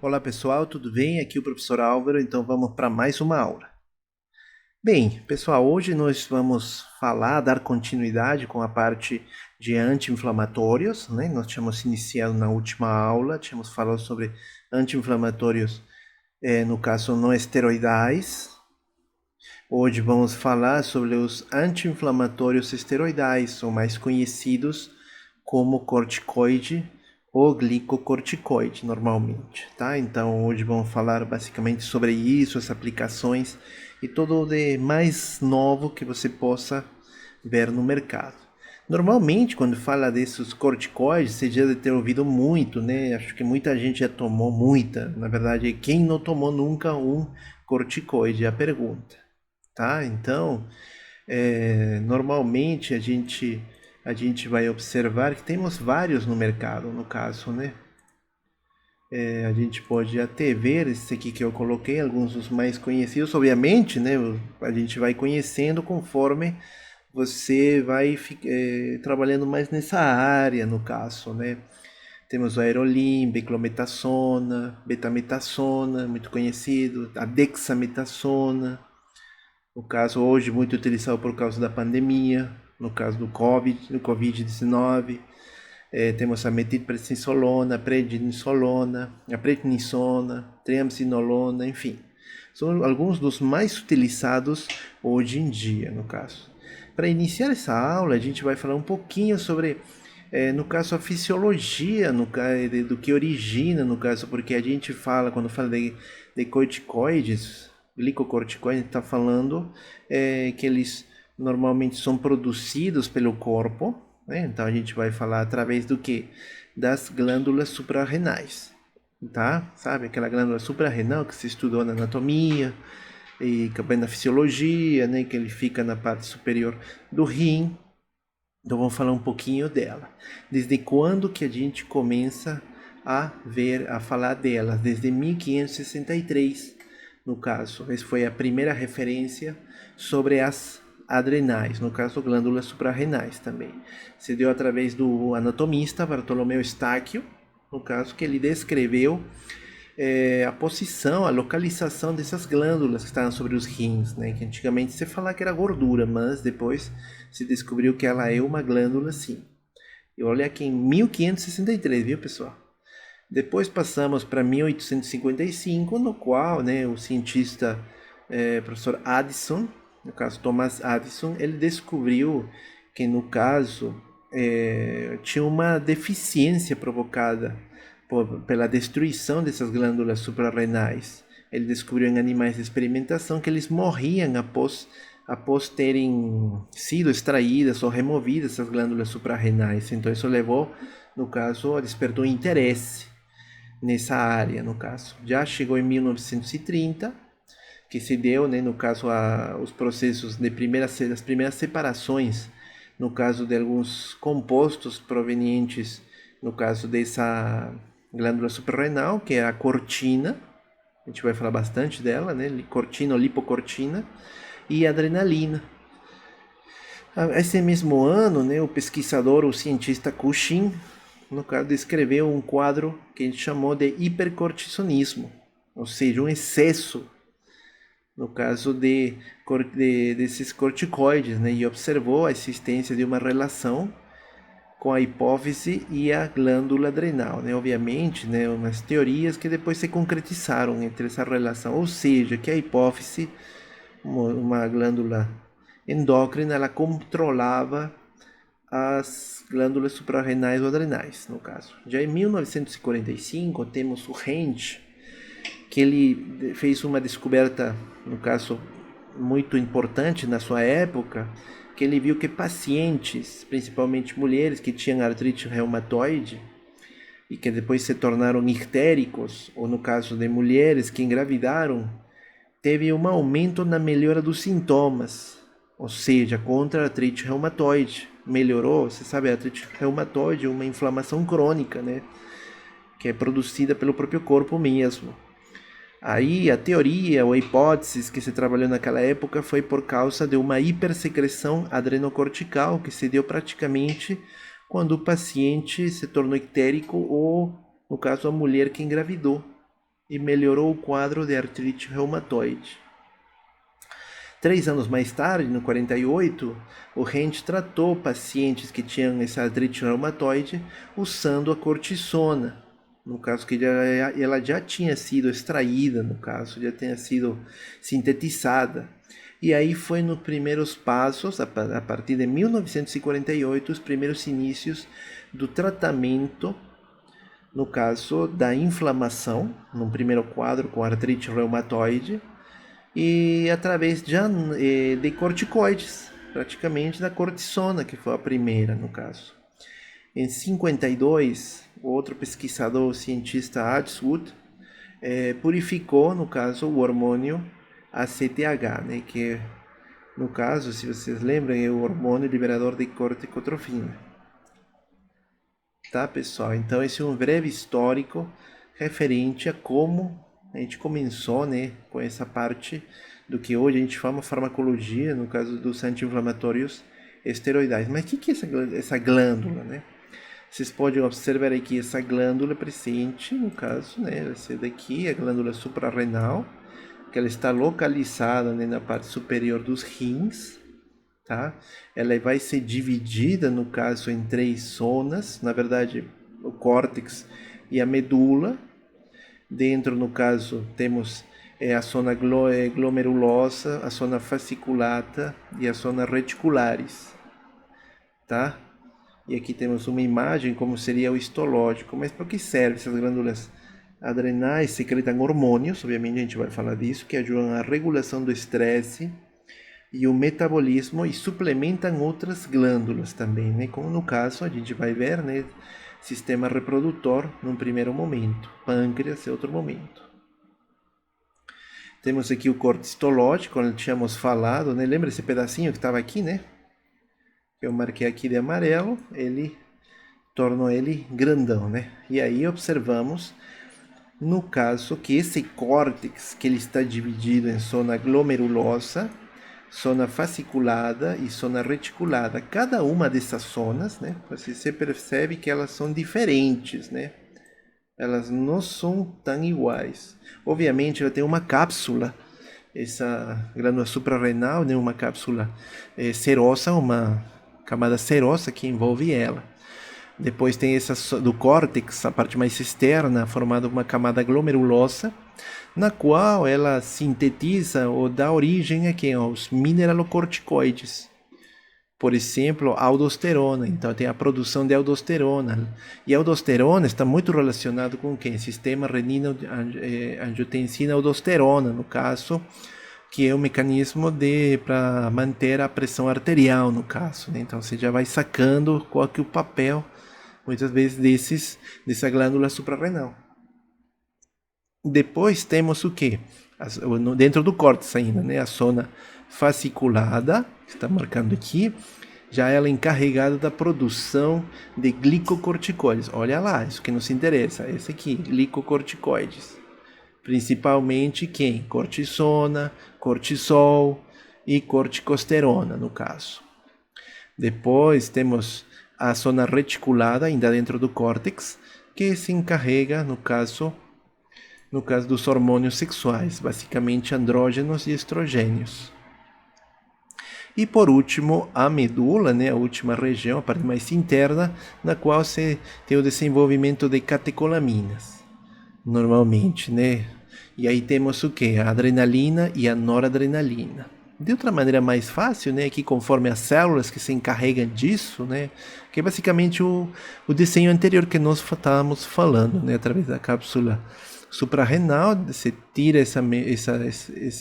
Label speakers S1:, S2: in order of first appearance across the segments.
S1: Olá pessoal, tudo bem? Aqui é o professor Álvaro, então vamos para mais uma aula. Bem, pessoal, hoje nós vamos dar continuidade com a parte de anti-inflamatórios, né? Nós tínhamos iniciado na última aula, tínhamos falado sobre anti-inflamatórios, no caso não esteroidais. Hoje vamos falar sobre os anti-inflamatórios esteroidais, ou mais conhecidos como corticoide ou glicocorticoide, normalmente, tá? Então, hoje vamos falar basicamente sobre isso, as aplicações e tudo de mais novo que você possa ver no mercado. Normalmente, quando fala desses corticoides, você já deve ter ouvido muito, né? Acho que muita gente já tomou muita. Na verdade, quem não tomou nunca um corticoide? É a pergunta, tá? Então, normalmente a gente vai observar que temos vários no mercado, no caso, né? A gente pode até ver esse aqui que eu coloquei, alguns dos mais conhecidos, obviamente, né? A gente vai conhecendo conforme você vai trabalhando mais nessa área, no caso, né? Temos o Aerolim, beclometasona, betametasona, muito conhecido, a dexametasona, no caso hoje muito utilizado por causa da pandemia, no caso do Covid-19, temos a metilprednisolona, prednisolona, a prednisona, triamcinolona, enfim. São alguns dos mais utilizados hoje em dia, no caso. Para iniciar essa aula, a gente vai falar um pouquinho sobre, no caso, a fisiologia do que origina, no caso, porque a gente fala, quando fala de corticoides, glicocorticoides, está falando que eles normalmente são produzidos pelo corpo, né? Então a gente vai falar através do que? Das glândulas suprarrenais, tá? Sabe aquela glândula suprarrenal que se estudou na anatomia e também na fisiologia, né? Que ele fica na parte superior do rim. Então vamos falar um pouquinho dela. Desde quando que a gente começa a falar dela? Desde 1563, no caso. Essa foi a primeira referência sobre as adrenais, no caso glândulas suprarrenais também. Se deu através do anatomista Bartolomeu Estáquio, no caso que ele descreveu a posição, a localização dessas glândulas que estavam sobre os rins, né? Que antigamente se falava que era gordura, mas depois se descobriu que ela é uma glândula sim. E olha aqui em 1563, viu pessoal? Depois passamos para 1855, no qual, né, o cientista professor Addison, no caso Thomas Addison, ele descobriu que no caso tinha uma deficiência provocada pela destruição dessas glândulas suprarrenais. Ele descobriu em animais de experimentação que eles morriam após terem sido extraídas ou removidas essas glândulas suprarrenais. Então isso levou, no caso, despertou interesse nessa área, no caso. Já chegou em 1930, que se deu, né, no caso, os processos das primeiras separações, no caso de alguns compostos provenientes, no caso dessa glândula suprarrenal, que é a cortina, a gente vai falar bastante dela, né, cortina ou lipocortina, e a adrenalina. Esse mesmo ano, né, o pesquisador, o cientista Cushing, no caso, descreveu um quadro que a gente chamou de hipercortisonismo, ou seja, um excesso, no caso desses corticoides, né, e observou a existência de uma relação com a hipófise e a glândula adrenal, né? Obviamente, né, umas teorias que depois se concretizaram entre essa relação, ou seja, que a hipófise, uma glândula endócrina, ela controlava as glândulas suprarrenais ou adrenais, no caso. Já em 1945, temos o Hentsch, que ele fez uma descoberta, no caso, muito importante na sua época, que ele viu que pacientes, principalmente mulheres que tinham artrite reumatoide e que depois se tornaram ictéricos, ou no caso de mulheres que engravidaram, teve um aumento na melhora dos sintomas, ou seja, contra a artrite reumatoide. Melhorou, você sabe, a artrite reumatoide é uma inflamação crônica, né? Que é produzida pelo próprio corpo mesmo. Aí a teoria ou a hipótese que se trabalhou naquela época foi por causa de uma hipersecreção adrenocortical que se deu praticamente quando o paciente se tornou ictérico ou, no caso, a mulher que engravidou. e melhorou o quadro de artrite reumatoide. 3 anos mais tarde, no 48, o Rent tratou pacientes que tinham essa artrite reumatoide usando a cortisona. No caso que ela já tinha sido extraída, no caso, já tinha sido sintetizada. E aí foi nos primeiros passos, a partir de 1948, os primeiros inícios do tratamento, no caso da inflamação, no primeiro quadro com artrite reumatoide, e através de corticoides, praticamente da cortisona, que foi a primeira no caso. Em 52, o outro pesquisador, o cientista Atwood, purificou, no caso, o hormônio ACTH, né, que no caso, se vocês lembram, é o hormônio liberador de corticotrofina. Tá, pessoal? Então esse é um breve histórico referente a como a gente começou, né, com essa parte do que hoje a gente chama farmacologia, no caso dos anti-inflamatórios esteroidais. Mas o que é essa glândula, né? Vocês podem observar aqui essa glândula presente, no caso, né, essa daqui, a glândula suprarrenal, que ela está localizada, né, na parte superior dos rins, tá? Ela vai ser dividida, no caso, em 3 zonas, na verdade, o córtex e a medula. Dentro, no caso, temos a zona glomerulosa, a zona fasciculata e a zona reticulares, tá? E aqui temos uma imagem como seria o histológico. Mas para que serve essas glândulas adrenais? Secretam hormônios, obviamente a gente vai falar disso, que ajudam a regulação do estresse e o metabolismo e suplementam outras glândulas também, né? Como no caso a gente vai ver, né? Sistema reprodutor num primeiro momento, pâncreas em outro momento. Temos aqui o corte histológico, como tínhamos falado, né? Lembra esse pedacinho que estava aqui, né? Que eu marquei aqui de amarelo, ele tornou ele grandão, né? E aí observamos, no caso, que esse córtex, que ele está dividido em zona glomerulosa, zona fasciculada e zona reticulada. Cada uma dessas zonas, né, você percebe que elas são diferentes, né? Elas não são tão iguais. Obviamente, ela tem uma cápsula, essa glândula suprarrenal, né, uma cápsula serosa, uma camada serosa que envolve ela. Depois tem essa do córtex, a parte mais externa, formada uma camada glomerulosa, na qual ela sintetiza ou dá origem aos mineralocorticoides. Por exemplo, a aldosterona. Então tem a produção de aldosterona. E a aldosterona está muito relacionada com o quê? Sistema renina-angiotensina-aldosterona, no caso, que é o mecanismo para manter a pressão arterial, no caso, né? Então você já vai sacando qual que é o papel, muitas vezes, dessa glândula suprarrenal. Depois temos o quê? Dentro do córtex ainda, né? A zona fasciculada, que está marcando aqui, já ela é encarregada da produção de glicocorticoides. Olha lá, isso que nos interessa, esse aqui, glicocorticoides. Principalmente quem? Cortisona, cortisol e corticosterona, no caso. Depois temos a zona reticulada, ainda dentro do córtex, que se encarrega, no caso dos hormônios sexuais, basicamente andrógenos e estrogênios. E por último, a medula, né, a última região, a parte mais interna, na qual se tem o desenvolvimento de catecolaminas, normalmente, né? E aí temos o que? A adrenalina e a noradrenalina. De outra maneira mais fácil, né, que conforme as células que se encarregam disso, né, que é basicamente o desenho anterior que nós estávamos falando, né, através da cápsula suprarrenal, você tira essa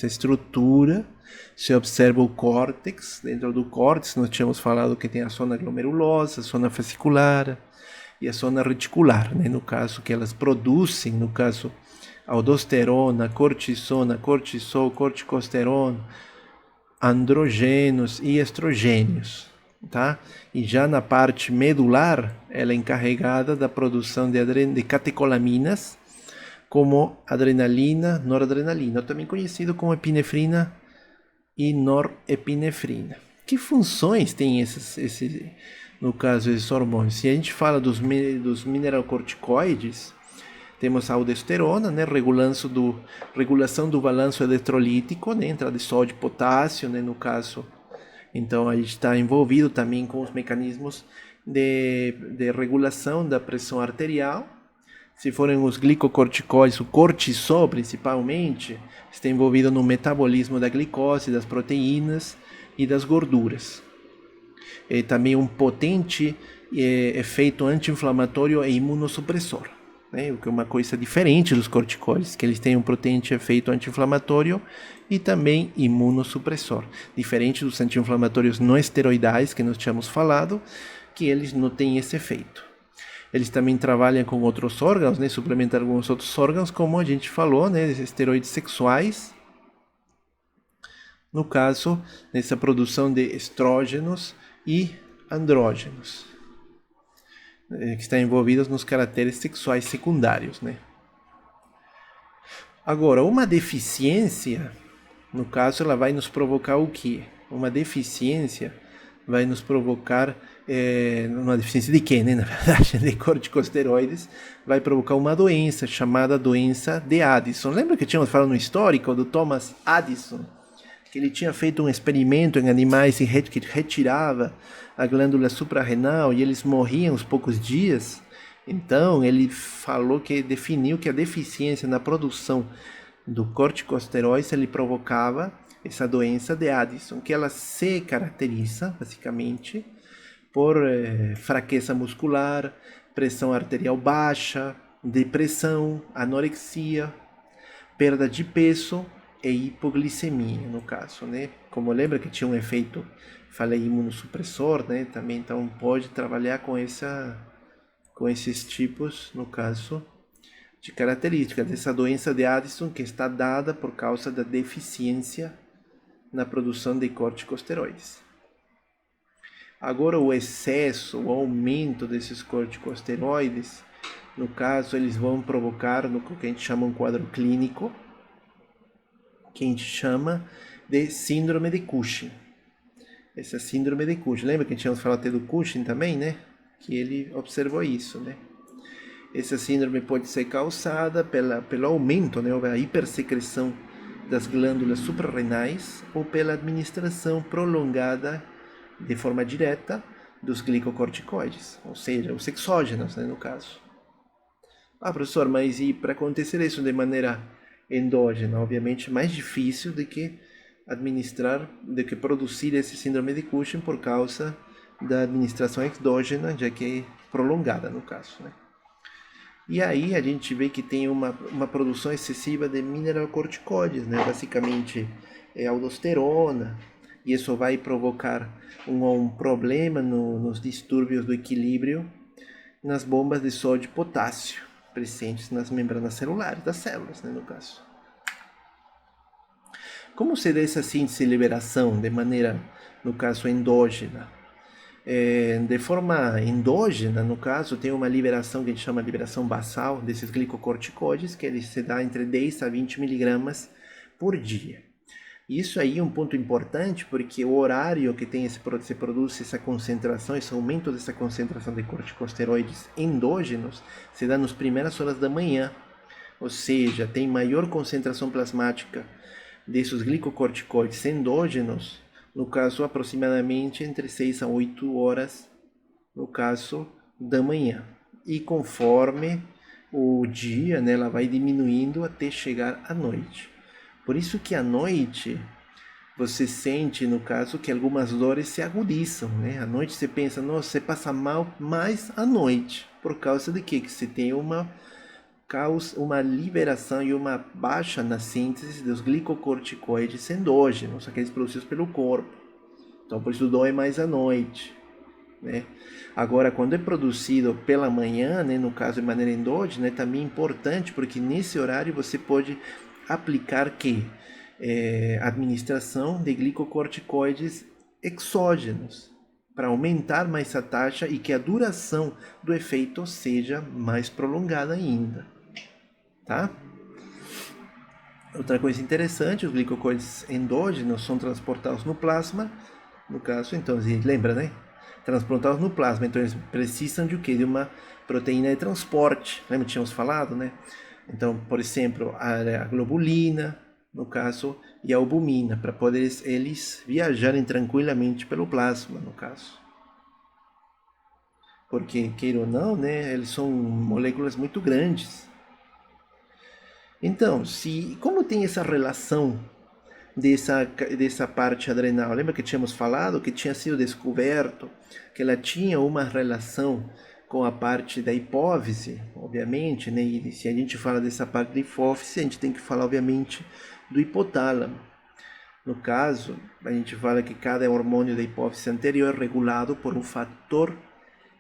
S1: estrutura, você observa o córtex. Dentro do córtex nós tínhamos falado que tem a zona glomerulosa, a zona fascicular e a zona reticular, né, no caso que elas produzem, no caso, aldosterona, cortisona, cortisol, corticosterona, androgênios e estrogênios, tá? E já na parte medular, ela é encarregada da produção de catecolaminas, como adrenalina, noradrenalina, também conhecido como epinefrina e norepinefrina. Que funções tem no caso, esses hormônios? Se a gente fala dos mineralocorticoides, Temos a aldosterona, né, regulação do balanço eletrolítico, né, entrada de sódio e potássio, né, no caso. Então, a gente está envolvido também com os mecanismos de regulação da pressão arterial. Se forem os glicocorticoides, o cortisol principalmente, está envolvido no metabolismo da glicose, das proteínas e das gorduras. É também um potente efeito anti-inflamatório e imunossupressor, né? O que é uma coisa diferente dos corticoides, que eles têm um potente efeito anti-inflamatório e também imunossupressor, diferente dos anti-inflamatórios não esteroidais que nós tínhamos falado, que eles não têm esse efeito. Eles também trabalham com outros órgãos, né? Suplementam alguns outros órgãos, como a gente falou, né? Esteroides sexuais, no caso, nessa produção de estrógenos e andrógenos, que estão envolvidos nos caracteres sexuais secundários, né? Agora, uma deficiência, no caso, ela vai nos provocar o quê? Uma deficiência vai nos provocar, uma deficiência de quê, né? Na verdade, de corticosteroides, vai provocar uma doença chamada doença de Addison. Lembra que tínhamos falado no histórico do Thomas Addison? Que ele tinha feito um experimento em animais que retirava a glândula suprarrenal e eles morriam aos poucos dias. Então, ele falou que definiu que a deficiência na produção do corticosteroides ele provocava essa doença de Addison, que ela se caracteriza, basicamente, por fraqueza muscular, pressão arterial baixa, depressão, anorexia, perda de peso e hipoglicemia, no caso, né? Como lembra que tinha um efeito, falei, imunossupressor, né? Também, então, pode trabalhar com esses tipos, no caso, de características dessa doença de Addison, que está dada por causa da deficiência na produção de corticosteroides. Agora, o excesso, o aumento desses corticosteroides, no caso, eles vão provocar no que a gente chama um quadro clínico, que a gente chama de síndrome de Cushing. Essa síndrome de Cushing, lembra que a gente tinha falado até do Cushing também, né? Que ele observou isso, né? Essa síndrome pode ser causada pelo aumento, né, a hipersecreção das glândulas suprarrenais ou pela administração prolongada de forma direta dos glicocorticoides, ou seja, os exógenos, né, no caso. Professor, mas e para acontecer isso de maneira endógena, obviamente mais difícil do que produzir esse síndrome de Cushing por causa da administração exógena, já que é prolongada no caso, né? E aí a gente vê que tem uma produção excessiva de mineralocorticoides, né? Basicamente é aldosterona, e isso vai provocar um problema nos distúrbios do equilíbrio nas bombas de sódio e potássio presentes nas membranas celulares das células, né, no caso. Como se dá essa síntese e liberação de maneira, no caso, endógena? De forma endógena, no caso, tem uma liberação que a gente chama de liberação basal desses glicocorticoides, que ele se dá entre 10 a 20 miligramas por dia. Isso aí é um ponto importante, porque o horário que se produz essa concentração, esse aumento dessa concentração de corticosteroides endógenos, se dá nas primeiras horas da manhã, ou seja, tem maior concentração plasmática desses glicocorticoides endógenos, no caso, aproximadamente entre 6 a 8 horas, no caso, da manhã. E conforme o dia, né, ela vai diminuindo até chegar à noite. Por isso que à noite, você sente, no caso, que algumas dores se agudizam, né? À noite você pensa, nossa, você passa mal mais à noite. Por causa de quê? Que você tem uma liberação e uma baixa na síntese dos glicocorticoides endógenos, aqueles produzidos pelo corpo. Então, por isso dói mais à noite, né? Agora, quando é produzido pela manhã, né, no caso de maneira endógena, é também importante, porque nesse horário você pode aplicar administração de glicocorticoides exógenos, para aumentar mais a taxa e que a duração do efeito seja mais prolongada ainda. Tá? Outra coisa interessante, os glicocorticoides endógenos são transportados no plasma, no caso, então, lembra, né? transportados no plasma. Então eles precisam de o quê? De uma proteína de transporte. Lembra que tínhamos falado, né? Então, por exemplo, a globulina, no caso, e a albumina, para poder eles viajarem tranquilamente pelo plasma, no caso. Porque, queira ou não, né, eles são moléculas muito grandes. Então, como tem essa relação dessa parte adrenal? Lembra que tínhamos falado que tinha sido descoberto que ela tinha uma relação com a parte da hipófise, obviamente, né? E se a gente fala dessa parte da hipófise, a gente tem que falar, obviamente, do hipotálamo. No caso, a gente fala que cada hormônio da hipófise anterior é regulado por um fator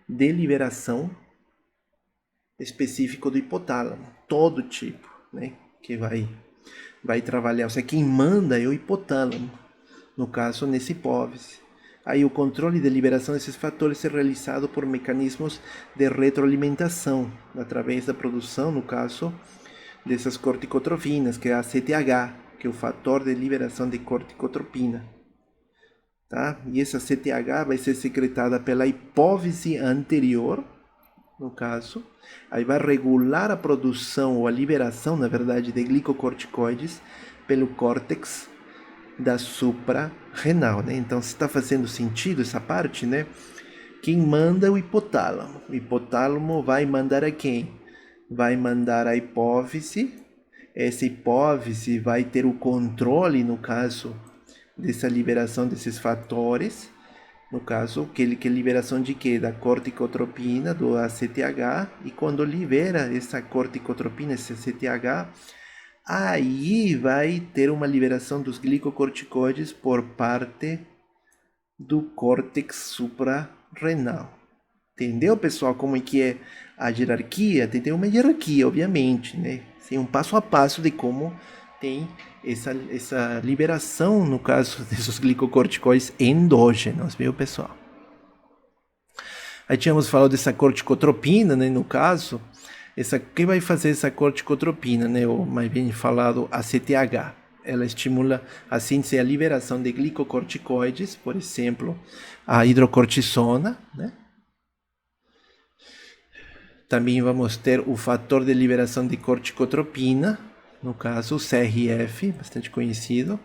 S1: de liberação específico do hipotálamo, todo tipo, né? Que vai trabalhar. Ou seja, quem manda é o hipotálamo, no caso, nessa hipófise. Aí o controle de liberação desses fatores é realizado por mecanismos de retroalimentação, através da produção, no caso, dessas corticotrofinas, que é a CTH, que é o fator de liberação de corticotropina. Tá? E essa CTH vai ser secretada pela hipófise anterior, no caso, aí vai regular a produção ou a liberação, na verdade, de glicocorticoides pelo córtex da suprarrenal, né? Então, se está fazendo sentido essa parte, né? Quem manda é o hipotálamo. O hipotálamo vai mandar a quem? Vai mandar a hipófise. Essa hipófise vai ter o controle, no caso, dessa liberação desses fatores. No caso, que liberação de quê? Da corticotropina, do ACTH. E quando libera essa corticotropina, esse ACTH, aí vai ter uma liberação dos glicocorticoides por parte do córtex suprarrenal. Entendeu, pessoal, como é que é a hierarquia? Tem uma hierarquia, obviamente, né? Tem um passo a passo de como tem essa liberação, no caso desses glicocorticoides endógenos, viu, pessoal? Aí tínhamos falado dessa corticotropina, né, no caso. Que vai fazer essa corticotropina, né, ou mais bem falado, a CTH? Ela estimula a síntese e a liberação de glicocorticoides, por exemplo, a hidrocortisona, né? Também vamos ter o fator de liberação de corticotropina, no caso, o CRF, bastante conhecido,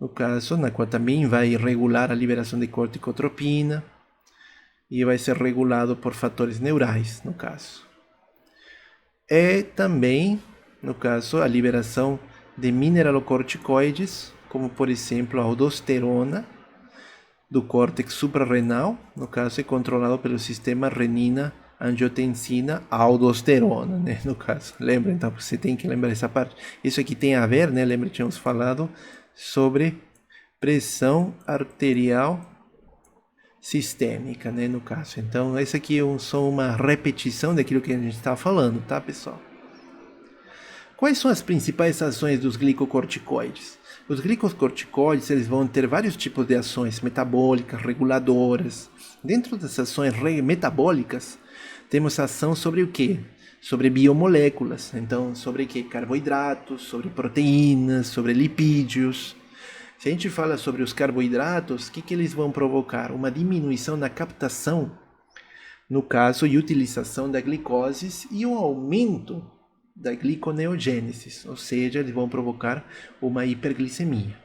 S1: no caso, na qual também vai regular a liberação de corticotropina e vai ser regulado por fatores neurais, no caso. E também, no caso, a liberação de mineralocorticoides, como por exemplo a aldosterona, do córtex suprarrenal, no caso é controlado pelo sistema renina, angiotensina, aldosterona, né, no caso. Lembra, então, você tem que lembrar essa parte. Isso aqui tem a ver, né, lembra que tínhamos falado sobre pressão arterial sistêmica, né, no caso. Então, esse aqui é só uma repetição daquilo que a gente está falando, tá, pessoal? Quais são as principais ações dos glicocorticoides? Os glicocorticoides, eles vão ter vários tipos de ações metabólicas, reguladoras. Dentro dessas ações metabólicas, temos ação sobre o quê? Sobre biomoléculas. Então, sobre o quê? Carboidratos, sobre proteínas, sobre lipídios. Se a gente fala sobre os carboidratos, o que eles vão provocar? Uma diminuição na captação, no caso, e utilização da glicose e um aumento da gliconeogênese, ou seja, eles vão provocar uma hiperglicemia,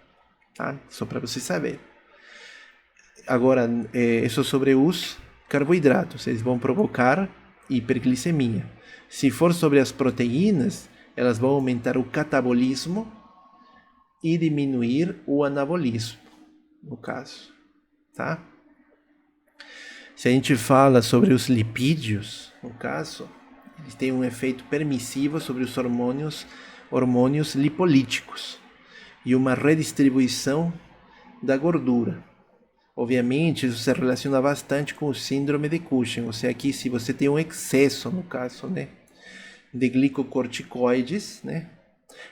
S1: tá? Só para você saber. Agora, isso sobre os carboidratos, eles vão provocar hiperglicemia. Se for sobre as proteínas, elas vão aumentar o catabolismo e diminuir o anabolismo, no caso, tá? Se a gente fala sobre os lipídios, no caso, eles têm um efeito permissivo sobre os hormônios lipolíticos e uma redistribuição da gordura. Obviamente, isso se relaciona bastante com o síndrome de Cushing. Ou seja, aqui se você tem um excesso, no caso, né, de glicocorticoides, né,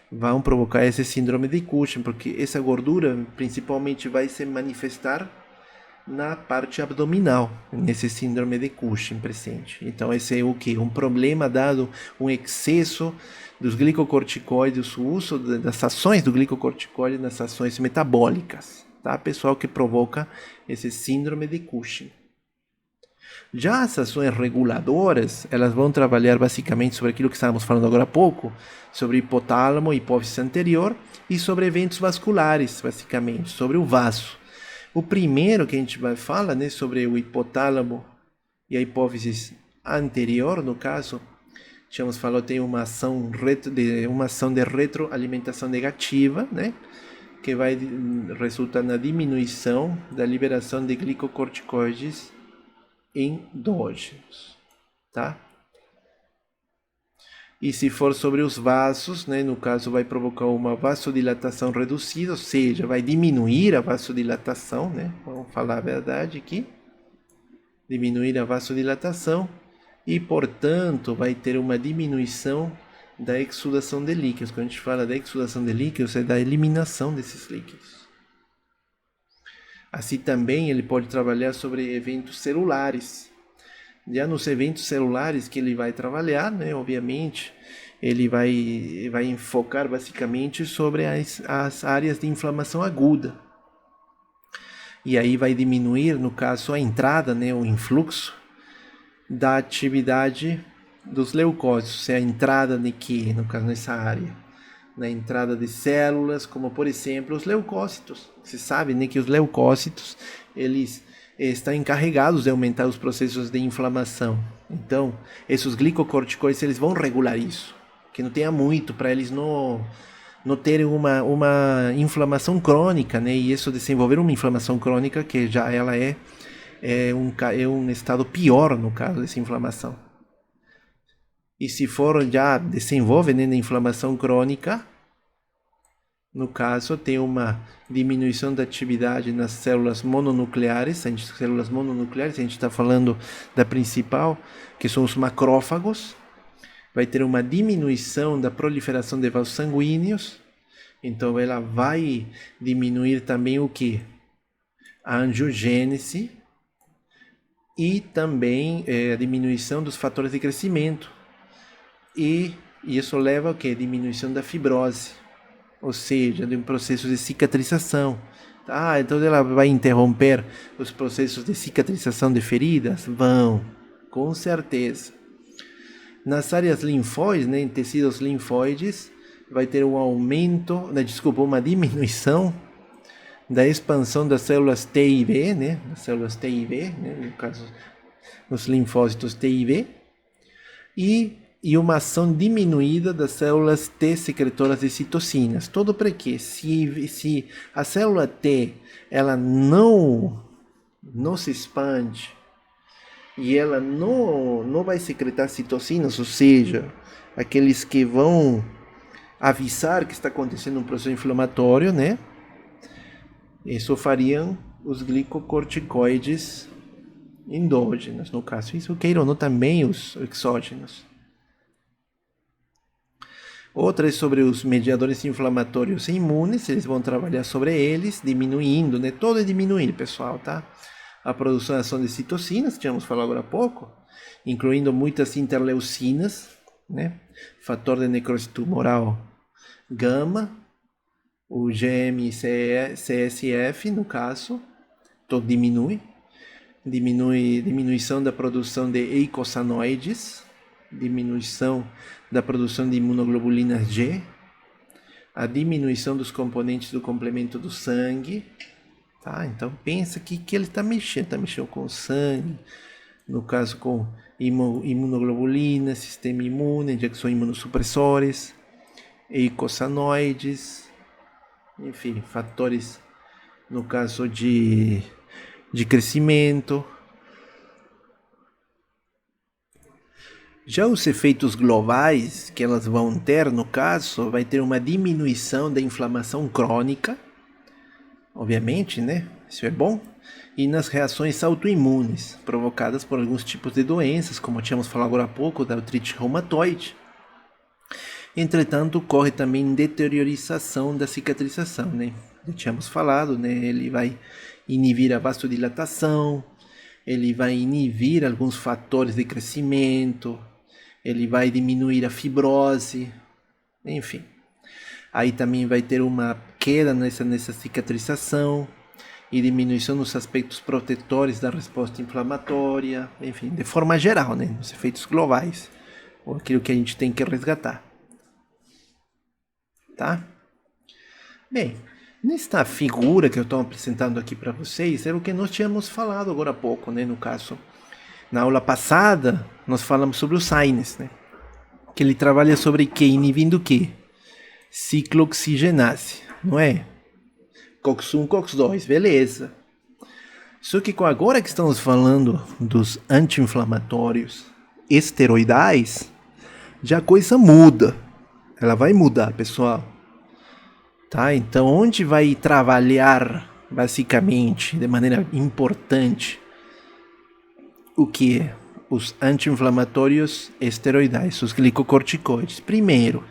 S1: vão provocar esse síndrome de Cushing, porque essa gordura principalmente vai se manifestar na parte abdominal, nesse síndrome de Cushing presente. Então esse é o que? Um problema dado um excesso dos glicocorticoides, o uso das ações do glicocorticoide nas ações metabólicas, tá? Pessoal que provoca esse síndrome de Cushing. Já as ações reguladoras, elas vão trabalhar basicamente sobre aquilo que estávamos falando agora há pouco, sobre hipotálamo, hipófise anterior e sobre eventos vasculares, basicamente, sobre o vaso. O primeiro que a gente vai falar, né, sobre o hipotálamo e a hipófise anterior, no caso, tínhamos falado, tem uma ação de retroalimentação negativa, né, que vai resultar na diminuição da liberação de glicocorticoides endógenos, tá? E se for sobre os vasos, né, no caso vai provocar uma vasodilatação reduzida, ou seja, vai diminuir a vasodilatação, né? Vamos falar a verdade aqui. Diminuir a vasodilatação e, portanto, vai ter uma diminuição da exudação de líquidos. Quando a gente fala da exudação de líquidos, é da eliminação desses líquidos. Assim também ele pode trabalhar sobre eventos celulares. Já nos eventos celulares que ele vai trabalhar, né, obviamente, ele vai enfocar basicamente sobre as áreas de inflamação aguda. E aí vai diminuir, no caso, a entrada, né, o influxo da atividade dos leucócitos. É a entrada de que, no caso, nessa área? Na entrada de células, como por exemplo os leucócitos. Você sabe, né, que os leucócitos, eles estão encarregados de aumentar os processos de inflamação. Então, esses glicocorticoides, eles vão regular isso. Que não tenha muito, para eles não terem uma inflamação crônica, né? E isso desenvolver uma inflamação crônica, que já ela é um estado pior, no caso dessa inflamação. E se for já desenvolve, né, na inflamação crônica, no caso tem uma diminuição da atividade nas células mononucleares. A gente está falando da principal, que são os macrófagos. Vai ter uma diminuição da proliferação de vasos sanguíneos. Então ela vai diminuir também o que? A angiogênese e também a diminuição dos fatores de crescimento. E isso leva ao que? Diminuição da fibrose, ou seja, de um processo de cicatrização. Então ela vai interromper os processos de cicatrização de feridas? Vão, com certeza. Nas áreas linfóides, né, em tecidos linfóides, vai ter um aumento, uma diminuição da expansão das células T e B, né, no caso, os linfócitos T e B, e uma ação diminuída das células T secretoras de citocinas. Todo para quê? Se a célula T ela não se expande e ela não vai secretar citocinas, ou seja, aqueles que vão avisar que está acontecendo um processo inflamatório, né? Isso fariam os glicocorticoides endógenos, no caso. Isso queira ou não também os exógenos. Outra é sobre os mediadores inflamatórios e imunes. Eles vão trabalhar sobre eles, diminuindo, né? Todo é diminuir, pessoal, tá? A produção e ação de citocinas, tínhamos falado agora há pouco, incluindo muitas interleucinas, né? Fator de necrose tumoral gama, o GM-CSF, no caso, todo diminuição da produção de eicosanoides, diminuição da produção de imunoglobulinas G, a diminuição dos componentes do complemento do sangue, tá? Então pensa que ele está mexendo com o sangue, no caso com imunoglobulina, sistema imune, já que são imunossupressores, eicosanoides, enfim, fatores no caso de crescimento. Já os efeitos globais que elas vão ter, no caso, vai ter uma diminuição da inflamação crônica, obviamente, né? Isso é bom. E nas reações autoimunes, provocadas por alguns tipos de doenças, como tínhamos falado agora há pouco, da artrite reumatoide. Entretanto, ocorre também deteriorização da cicatrização, né? Já tínhamos falado, né? Ele vai inibir a vasodilatação, ele vai inibir alguns fatores de crescimento, ele vai diminuir a fibrose, enfim. Aí também vai ter uma queda nessa cicatrização. e diminuição nos aspectos protetores da resposta inflamatória, enfim, de forma geral, né, nos efeitos globais, ou aquilo que a gente tem que resgatar, tá? Bem, nesta figura que eu estou apresentando aqui para vocês, era o que nós tínhamos falado agora há pouco, né, no caso. Na aula passada, nós falamos sobre o Sainz, né, que ele trabalha sobre que? Inibindo o quê? Ciclooxigenase, não é? COX-1, COX-2, beleza. Só que agora que estamos falando dos anti-inflamatórios esteroidais, já a coisa muda. Ela vai mudar, pessoal. Tá? Então, onde vai trabalhar, basicamente, de maneira importante, o que? Os anti-inflamatórios esteroidais, os glicocorticoides. Primeiro,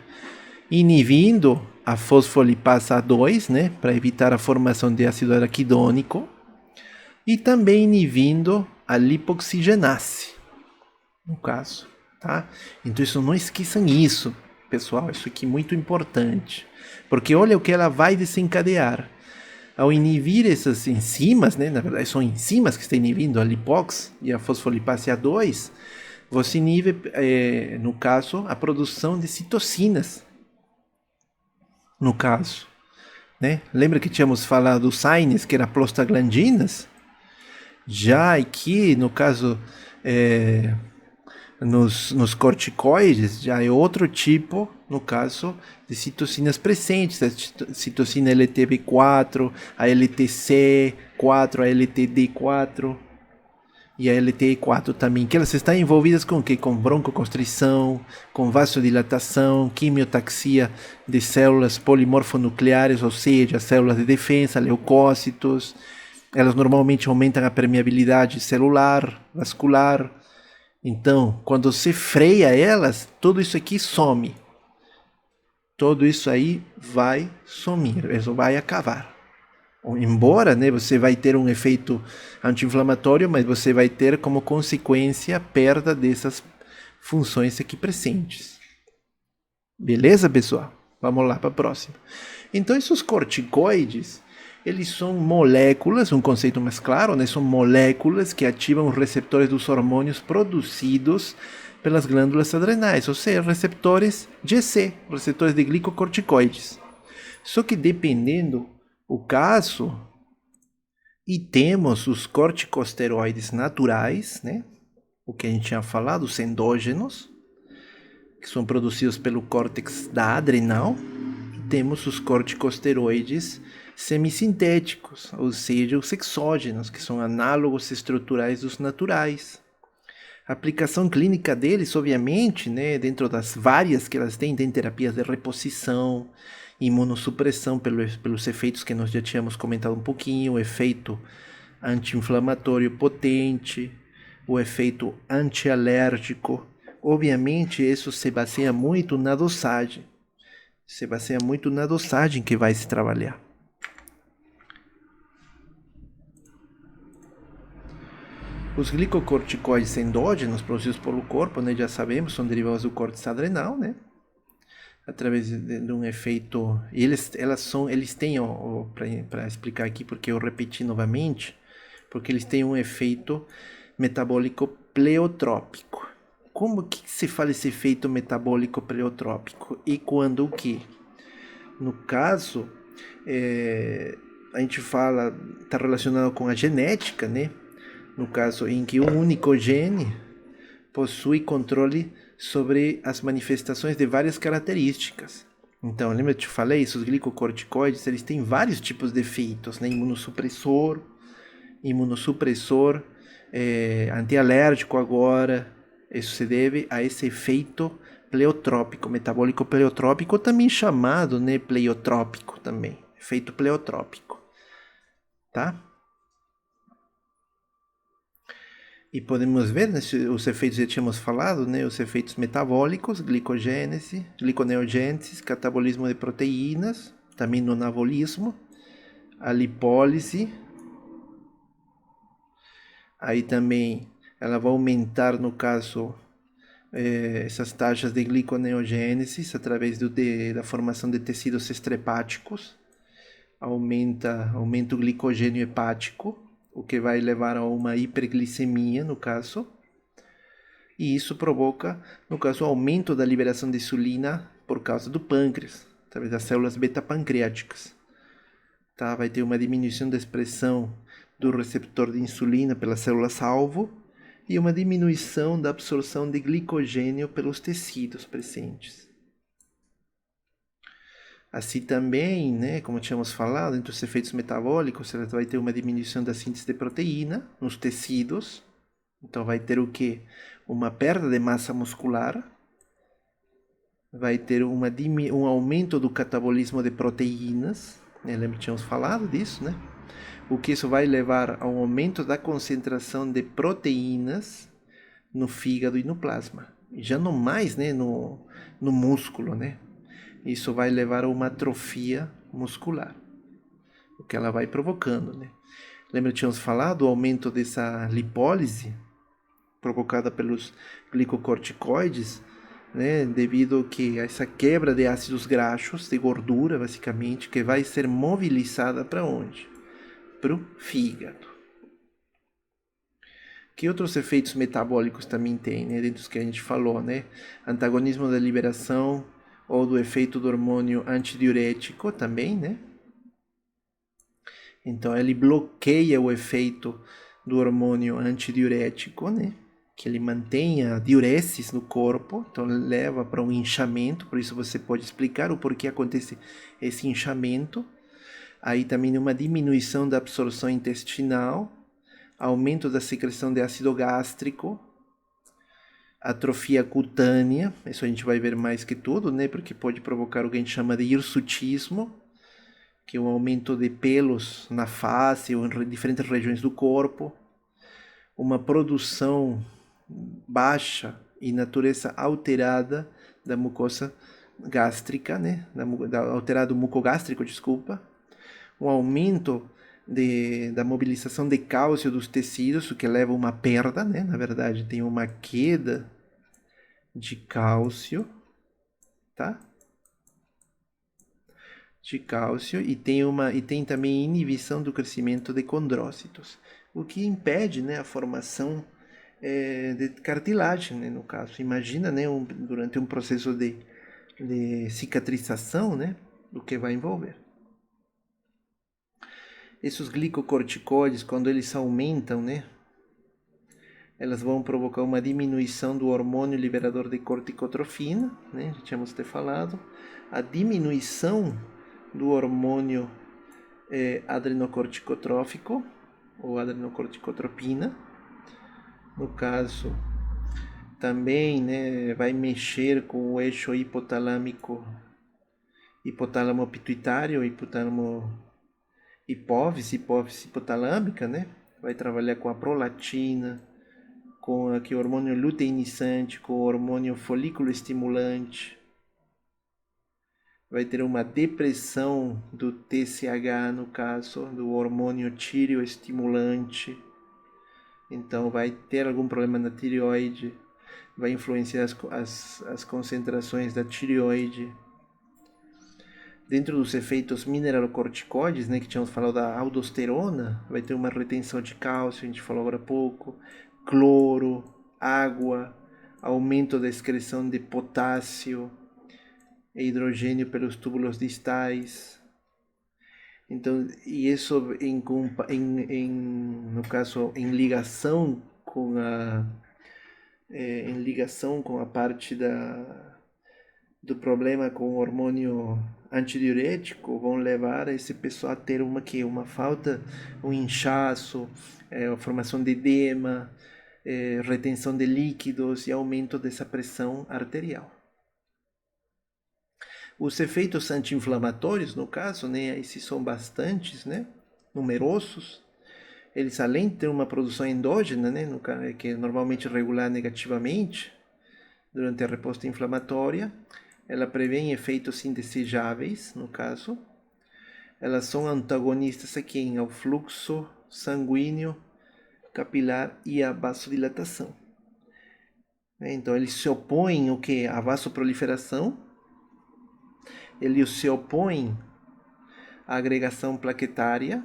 S1: inibindo a fosfolipasa A2, né, para evitar a formação de ácido araquidônico, e também inibindo a lipoxigenase, no caso, tá? Então isso, não esqueçam isso, pessoal, isso aqui é muito importante, porque olha o que ela vai desencadear. Ao inibir essas enzimas, né, na verdade são enzimas que estão inibindo a lipox e a fosfolipase A2, você inibe, no caso, a produção de citocinas, no caso, né? Lembra que tínhamos falado do Sainz, que era prostaglandinas? Já aqui, no caso, nos corticoides, já é outro tipo, no caso, de citocinas presentes, a citocina LTB4, a LTC4, a LTD4 e a LTE4 também, que elas estão envolvidas com o quê? Com broncoconstrição, com vasodilatação, quimiotaxia de células polimorfonucleares, ou seja, células de defesa, leucócitos. Elas normalmente aumentam a permeabilidade celular, vascular. Então, quando você freia elas, tudo isso aqui some. Tudo isso aí vai sumir, isso vai acabar. Embora, né, você vai ter um efeito anti-inflamatório, mas você vai ter como consequência a perda dessas funções aqui presentes. Beleza, pessoal? Vamos lá para a próxima. Então, esses corticoides, eles são moléculas, um conceito mais claro, né, são moléculas que ativam os receptores dos hormônios produzidos pelas glândulas adrenais, ou seja, receptores GC, receptores de glicocorticoides. Só que dependendo o caso, e temos os corticosteroides naturais, né? O que a gente tinha falado, os endógenos, que são produzidos pelo córtex da adrenal, e temos os corticosteroides semissintéticos, ou seja, os exógenos, que são análogos estruturais dos naturais. A aplicação clínica deles, obviamente, né, dentro das várias que elas têm, tem terapias de reposição, imunossupressão pelos efeitos que nós já tínhamos comentado um pouquinho, o efeito anti-inflamatório potente, o efeito antialérgico. Obviamente, isso se baseia muito na dosagem. Se baseia muito na dosagem que vai se trabalhar. Os glicocorticoides endógenos produzidos pelo corpo, né, já sabemos, são derivados do córtex adrenal, né? Através de um efeito, eles têm, para explicar aqui, porque eu repeti novamente, porque eles têm um efeito metabólico pleotrópico. Como que se fala esse efeito metabólico pleotrópico? E quando o que? No caso, a gente fala, está relacionado com a genética, né? No caso em que um único gene possui controle sobre as manifestações de várias características. Então, lembra que eu te falei, os glicocorticoides, eles têm vários tipos de efeitos, né? Imunossupressor, antialérgico agora. Isso se deve a esse efeito pleotrópico, metabólico pleotrópico, também chamado, né, pleiotrópico também, efeito pleotrópico, tá? E podemos ver, né, os efeitos que já tínhamos falado, né, os efeitos metabólicos, glicogênese, gliconeogênese, catabolismo de proteínas, também no anabolismo, a lipólise. Aí também ela vai aumentar, no caso, essas taxas de gliconeogênese através da formação de tecidos estrepáticos. aumenta o glicogênio hepático, o que vai levar a uma hiperglicemia, no caso. E isso provoca, no caso, aumento da liberação de insulina por causa do pâncreas, através das células beta-pancreáticas. Tá? Vai ter uma diminuição da expressão do receptor de insulina pelas células-alvo e uma diminuição da absorção de glicogênio pelos tecidos presentes. Assim também, né, como tínhamos falado, entre os efeitos metabólicos, ela vai ter uma diminuição da síntese de proteína nos tecidos. Então vai ter o quê? Uma perda de massa muscular, vai ter um aumento do catabolismo de proteínas, né? Lembra que tínhamos falado disso, né? O que isso vai levar ao aumento da concentração de proteínas no fígado e no plasma. E já não mais, né, no músculo, né? Isso vai levar a uma atrofia muscular, o que ela vai provocando, né? Lembra que tínhamos falado o aumento dessa lipólise provocada pelos glicocorticoides, né, devido que a essa quebra de ácidos graxos, de gordura, basicamente, que vai ser mobilizada para onde? Para o fígado. Que outros efeitos metabólicos também tem, né, dentro dos que a gente falou, né? Antagonismo da liberação ou do efeito do hormônio antidiurético também, né? Então ele bloqueia o efeito do hormônio antidiurético, né? Que ele mantém a diuresis no corpo, então leva para um inchamento, por isso você pode explicar o porquê acontece esse inchamento. Aí também uma diminuição da absorção intestinal, aumento da secreção de ácido gástrico, atrofia cutânea, isso a gente vai ver mais que tudo, né? Porque pode provocar o que a gente chama de hirsutismo, que é um aumento de pelos na face ou em diferentes regiões do corpo, uma produção baixa e natureza alterada da mucosa gástrica, né? Alterado mucogástrico, desculpa, um aumento da mobilização de cálcio dos tecidos, o que leva a uma perda, né? Na verdade, tem uma queda de cálcio, tá? De cálcio e tem também inibição do crescimento de condrócitos, o que impede, né, a formação de cartilagem, né, no caso. Imagina, né, durante um processo de cicatrização, né, o que vai envolver. Esses glicocorticoides, quando eles aumentam, né, elas vão provocar uma diminuição do hormônio liberador de corticotrofina, né, já tínhamos te falado, a diminuição do hormônio adrenocorticotrófico ou adrenocorticotropina. No caso, também, né, vai mexer com o eixo hipotálamo pituitário, hipófise hipotalâmica, né? Vai trabalhar com a prolactina, com aqui o hormônio luteinizante, com o hormônio folículo estimulante. Vai ter uma depressão do TSH, no caso, do hormônio tireoestimulante. Então vai ter algum problema na tireoide, vai influenciar as concentrações da tireoide. Dentro dos efeitos mineralocorticoides, né, que tínhamos falado da aldosterona, vai ter uma retenção de cálcio, a gente falou agora há pouco, cloro, água, aumento da excreção de potássio e hidrogênio pelos túbulos distais. Então, e isso no caso, em ligação com a parte do problema com o hormônio antidiurético, vão levar esse pessoal a ter uma falta, um inchaço, a formação de edema, retenção de líquidos e aumento dessa pressão arterial. Os efeitos anti-inflamatórios, no caso, né, esses são bastantes, né, numerosos. Eles, além de ter uma produção endógena, né, que é normalmente regular negativamente durante a resposta inflamatória, ela prevê efeitos indesejáveis, no caso. Elas são antagonistas aqui ao fluxo sanguíneo capilar e à vasodilatação. Então, eles se opõem ao que? À vasoproliferação. Eles se opõem a agregação plaquetária,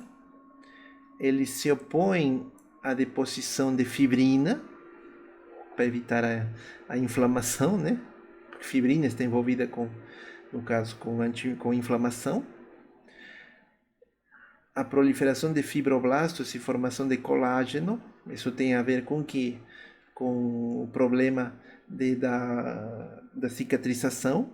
S1: ele se opõe à deposição de fibrina, para evitar a inflamação, né? Porque fibrina está envolvida no caso, com inflamação. A proliferação de fibroblastos e formação de colágeno, isso tem a ver com que? Com o problema da cicatrização.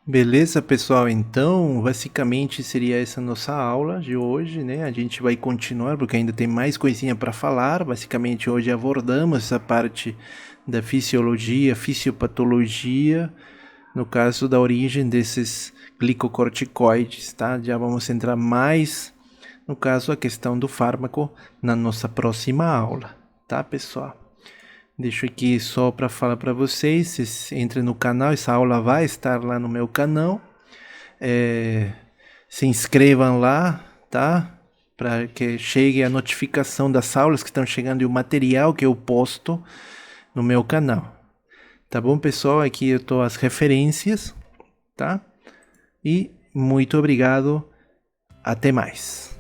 S1: Beleza, pessoal? Então, basicamente seria essa nossa aula de hoje, né? A gente vai continuar porque ainda tem mais coisinha para falar. Basicamente, hoje abordamos essa parte da fisiologia, fisiopatologia, no caso da origem desses glicocorticoides, tá? Já vamos entrar mais, no caso, a questão do fármaco na nossa próxima aula, tá, pessoal? Deixo aqui só para falar para vocês, vocês entrem no canal, essa aula vai estar lá no meu canal. Se inscrevam lá, tá? Para que chegue a notificação das aulas que estão chegando e o material que eu posto no meu canal. Tá bom, pessoal? Aqui eu tô as referências, tá? E muito obrigado. Até mais.